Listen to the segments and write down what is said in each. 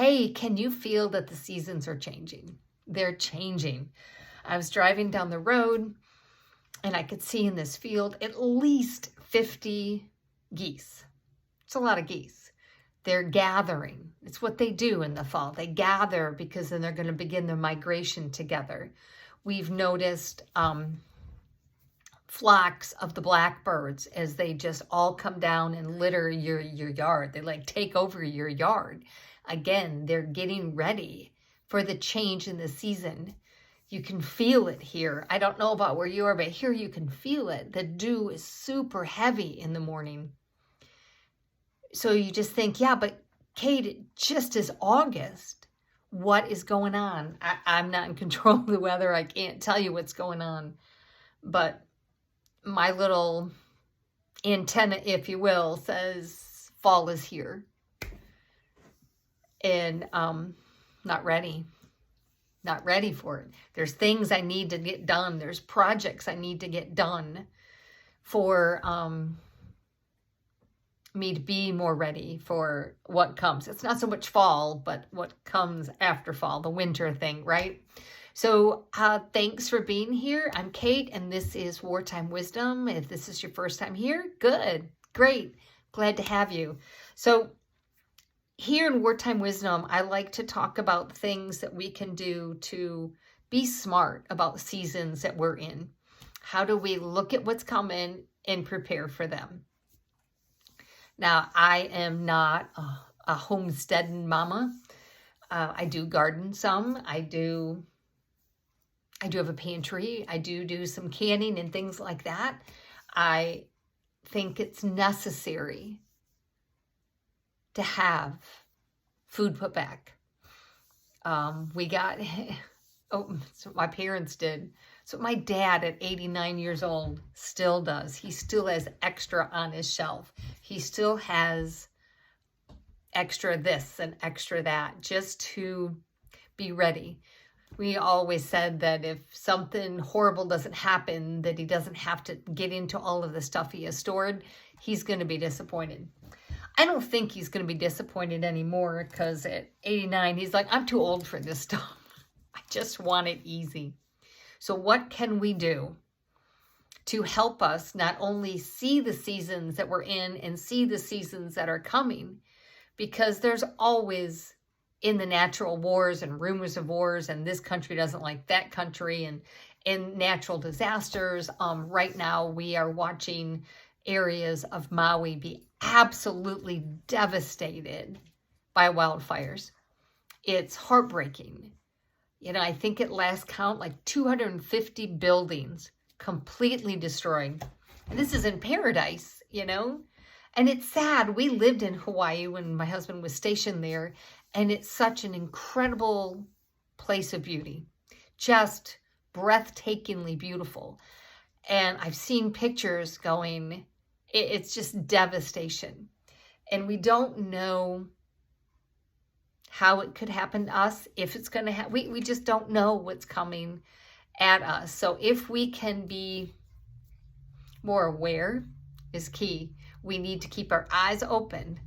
Hey, can you feel that the seasons are changing? They're changing. I was driving down the road and I could see in this field at least 50 geese. It's a lot of geese. They're gathering. It's what they do in the fall. They gather because then they're going to begin their migration together. We've noticed flocks of the blackbirds as they just all come down and litter your yard. They like take over your yard. Again, they're getting ready for the change in the season. You can feel it here. I don't know about where you are, but here you can feel it. The dew is super heavy in the morning. So you just think, yeah, but Kate, it just is August. What is going on? I'm not in control of the weather. I can't tell you what's going on. But my little antenna, if you will, says fall is here. And not ready. Not ready for it. There's things I need to get done. There's projects I need to get done for me to be more ready for what comes. It's not so much fall, but what comes after fall, the winter thing, right? So thanks for being here. I'm Kate, and this is Wartime Wisdom. If this is your first time here, good, great, glad to have you. So here in Wartime Wisdom, I like to talk about things that we can do to be smart about the seasons that we're in. How do we look at what's coming and prepare for them? Now, I am not a homesteading mama. I do garden some. I do have a pantry. I do some canning and things like that. I think it's necessary to have food put back. We got, that's what my parents did. So my dad at 89 years old still does. He still has extra on his shelf. He still has extra this and extra that just to be ready. We always said that if something horrible doesn't happen, that he doesn't have to get into all of the stuff he has stored, he's going to be disappointed. I don't think he's going to be disappointed anymore because at 89, he's like, I'm too old for this stuff. I just want it easy. So what can we do to help us not only see the seasons that we're in and see the seasons that are coming? Because there's always in the natural wars and rumors of wars, and this country doesn't like that country, and in natural disasters. Right now we are watching areas of Maui be absolutely devastated by wildfires. It's heartbreaking. You know, I think at last count, like 250 buildings completely destroyed. And this is in paradise, you know? And it's sad. We lived in Hawaii when my husband was stationed there, and it's such an incredible place of beauty. Just breathtakingly beautiful. And I've seen pictures going, it's just devastation. And we don't know how it could happen to us, if it's going to happen. We just don't know what's coming at us. So if we can be more aware is key. We need to keep our eyes open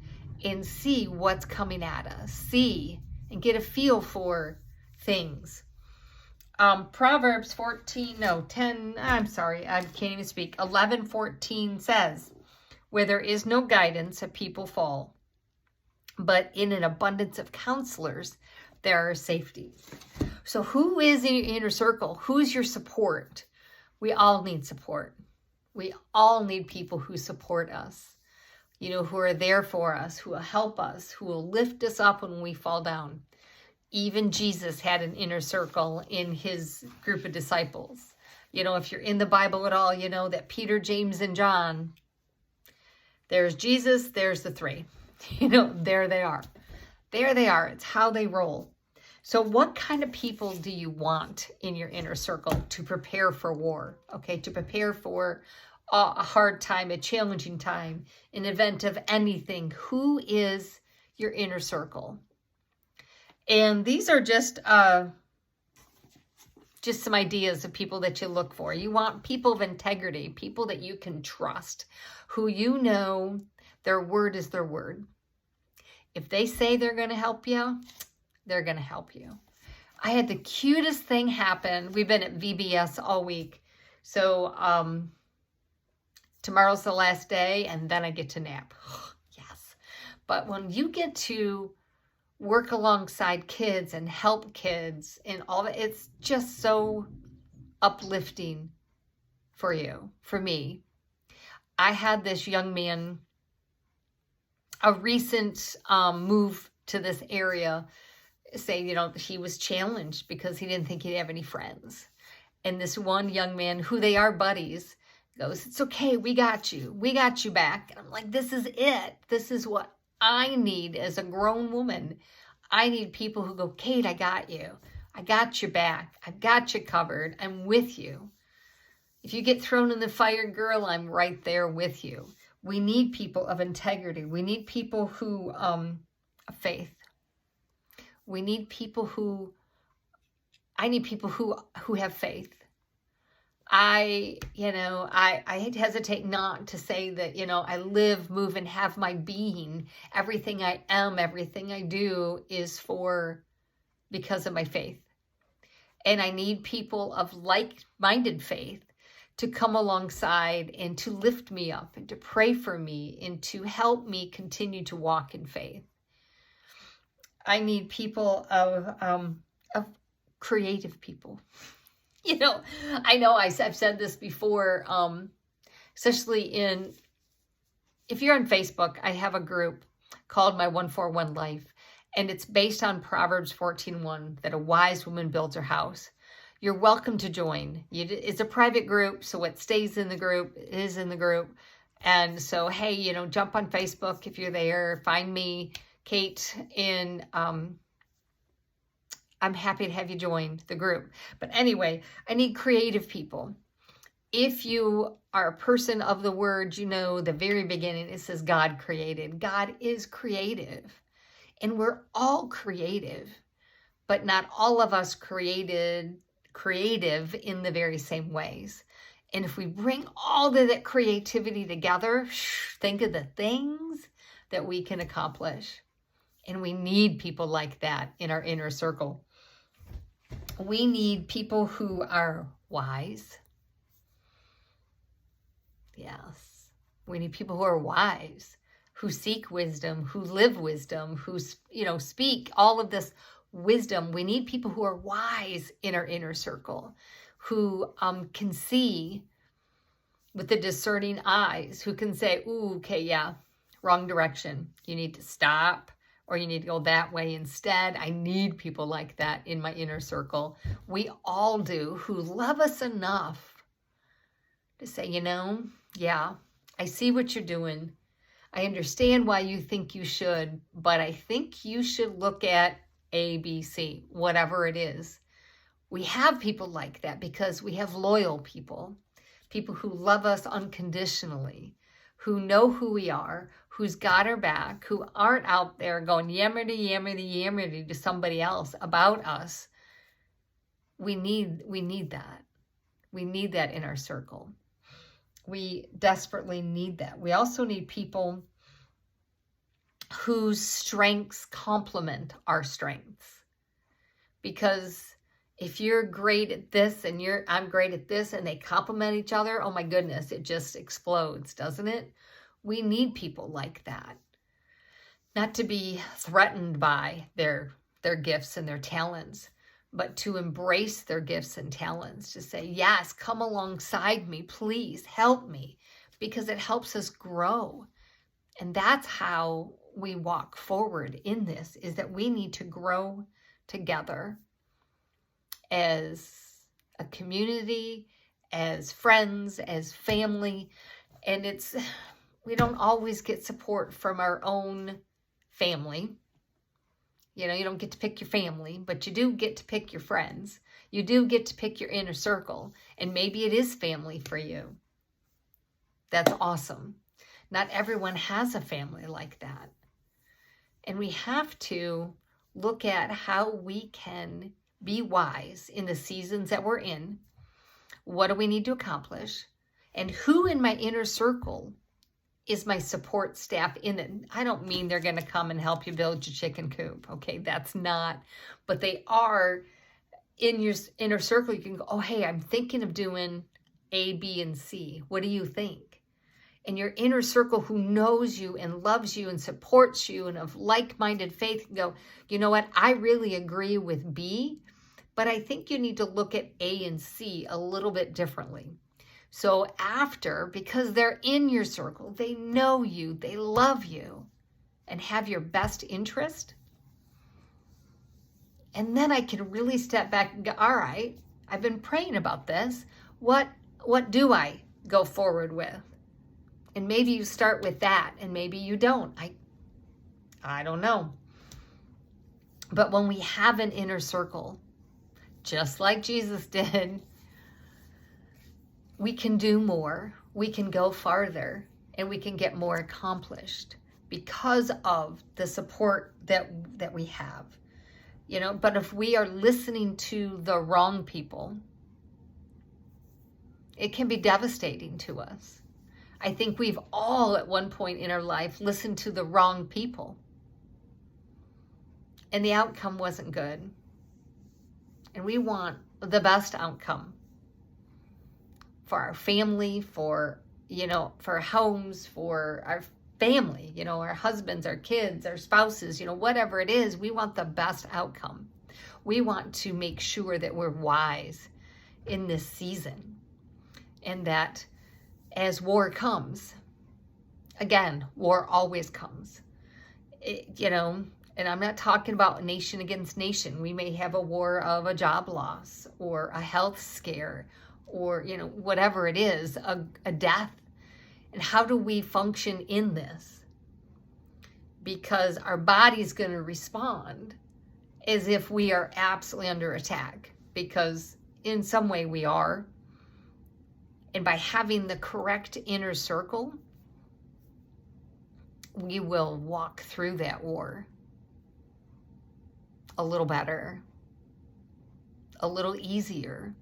and see what's coming at us. See and get a feel for things. Proverbs 10, I'm sorry, I can't even speak. 11:14 says, where there is no guidance, a people fall, but in an abundance of counselors, there are safety. So who is in your inner circle? Who's your support? We all need support. We all need people who support us, you know, who are there for us, who will help us, who will lift us up when we fall down. Even Jesus had an inner circle in his group of disciples. You know, if you're in the Bible at all, you know that Peter, James, and John, there's Jesus, there's the three. You know, there they are. There they are. It's how they roll. So what kind of people do you want in your inner circle to prepare for war? Okay, to prepare for a hard time, a challenging time, an event of anything. Who is your inner circle? And these are just some ideas of people that you look for. You want people of integrity, people that you can trust, who you know their word is their word. If they say they're going to help you, they're going to help you. I had the cutest thing happen. We've been at VBS all week. So tomorrow's the last day, and then I get to nap. Yes. But when you get to work alongside kids and help kids and all that, it's just so uplifting for you, for me. I had this young man, a recent move to this area, say, he was challenged because he didn't think he'd have any friends. And this one young man, who they are buddies, goes, "It's okay, we got you. We got you back." And I'm like, this is it. This is what I need as a grown woman. I need people who go, "Kate, I got you. I got your back. I've got you covered. I'm with you. If you get thrown in the fire, girl, I'm right there with you." We need people of integrity. We need people who, of faith. We need people I need people who have faith. I hesitate not to say that, I live, move, and have my being. Everything I am, everything I do is because of my faith. And I need people of like-minded faith to come alongside and to lift me up and to pray for me and to help me continue to walk in faith. I need people of creative people. I know I've said this before, especially if you're on Facebook, I have a group called My 141 Life, and it's based on Proverbs 14:1, that a wise woman builds her house. You're welcome to join. It's a private group, so it stays in the group, it is in the group. And so, hey, jump on Facebook if you're there, find me, Kate, and I'm happy to have you join the group. But anyway, I need creative people. If you are a person of the word, the very beginning, it says God created. God is creative. And we're all creative, but not all of us creative in the very same ways. And if we bring all of that creativity together, think of the things that we can accomplish. And we need people like that in our inner circle. We need people who are wise. Yes. We need people who are wise, who seek wisdom, who live wisdom, who, speak all of this wisdom. We need people who are wise in our inner circle, who can see with the discerning eyes, who can say, "Ooh, okay, yeah, wrong direction. You need to stop, or you need to go that way instead." I need people like that in my inner circle. We all do, who love us enough to say, yeah, I see what you're doing. I understand why you think you should, but I think you should look at A, B, C, whatever it is. We have people like that because we have loyal people who love us unconditionally, who know who we are, who's got our back, who aren't out there going yammerty, yammerty, yammerty to somebody else about us. We need that. We need that in our circle. We desperately need that. We also need people whose strengths complement our strengths. Because if you're great at this and I'm great at this and they complement each other, oh my goodness, it just explodes, doesn't it? We need people like that. Not to be threatened by their gifts and their talents, but to embrace their gifts and talents, to say, yes, come alongside me, please help me, because it helps us grow. And that's how we walk forward in this, is that we need to grow together as a community, as friends, as family. And we don't always get support from our own family. You don't get to pick your family, but you do get to pick your friends. You do get to pick your inner circle. And maybe it is family for you. That's awesome. Not everyone has a family like that. And we have to look at how we can be wise in the seasons that we're in. What do we need to accomplish? And who in my inner circle is my support staff in it. I don't mean they're going to come and help you build your chicken coop. Okay, that's not, but they are in your inner circle. You can go, oh, hey, I'm thinking of doing A, B, and C. What do you think? And your inner circle who knows you and loves you and supports you and of like-minded faith can go, you know what? I really agree with B, but I think you need to look at A and C a little bit differently. So after, because they're in your circle, they know you, they love you, and have your best interest. And then I can really step back and go, all right, I've been praying about this. What do I go forward with? And maybe you start with that, and maybe you don't. I don't know. But when we have an inner circle, just like Jesus did, we can do more, we can go farther, and we can get more accomplished because of the support that we have. You know, but if we are listening to the wrong people, it can be devastating to us. I think we've all at one point in our life listened to the wrong people, and the outcome wasn't good. And we want the best outcome for our family, for our homes, for our family, our husbands, our kids, our spouses, whatever it is, we want the best outcome. We want to make sure that we're wise in this season, and that as war comes, again, war always comes, and I'm not talking about nation against nation. We may have a war of a job loss or a health scare or, whatever it is, a death. And how do we function in this? Because our body's going to respond as if we are absolutely under attack, because in some way we are. And by having the correct inner circle, we will walk through that war a little better, a little easier,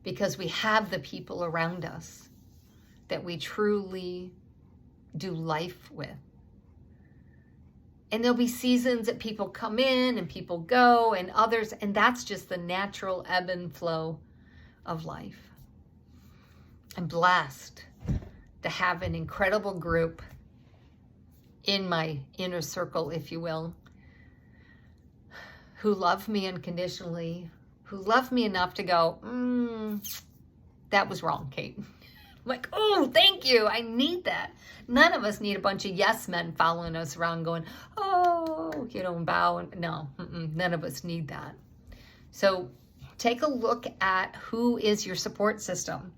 because we have the people around us that we truly do life with. And there'll be seasons that people come in and people go and others, and that's just the natural ebb and flow of life. I'm blessed to have an incredible group in my inner circle, if you will, who love me unconditionally, who love me enough to go, that was wrong, Kate. I'm like, oh, thank you. I need that. None of us need a bunch of yes men following us around going, oh, and bow. No, none of us need that. So take a look at who is your support system,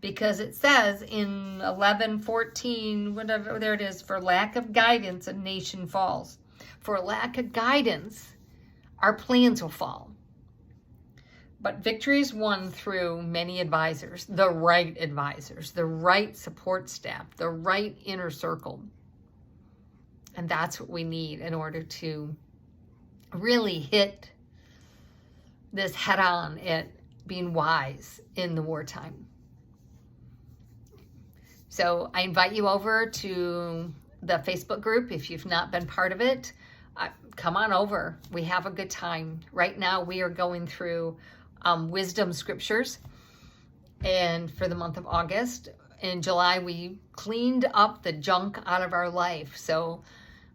because it says in 11:14, whatever there it is, for lack of guidance, a nation falls. For lack of guidance, our plans will fall. But victory is won through many advisors, the right support staff, the right inner circle. And that's what we need in order to really hit this head on at being wise in the wartime. So I invite you over to the Facebook group if you've not been part of it. Come on over. We have a good time. Right now we are going through wisdom scriptures, and for the month of August. In July, we cleaned up the junk out of our life. So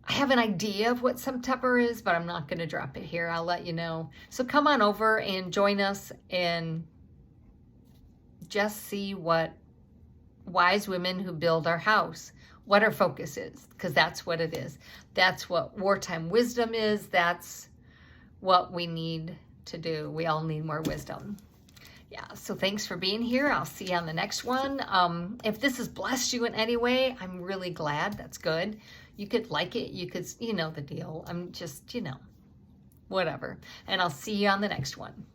I have an idea of what September is, but I'm not going to drop it here. I'll let you know. So come on over and join us and just see what wise women who build our house, what our focus is, because that's what it is. That's what wartime wisdom is. That's what we need to do. We all need more wisdom. Yeah, so thanks for being here. I'll see you on the next one. If this has blessed you in any way, I'm really glad. That's good. You could like it. You could, the deal. I'm just, whatever. And I'll see you on the next one.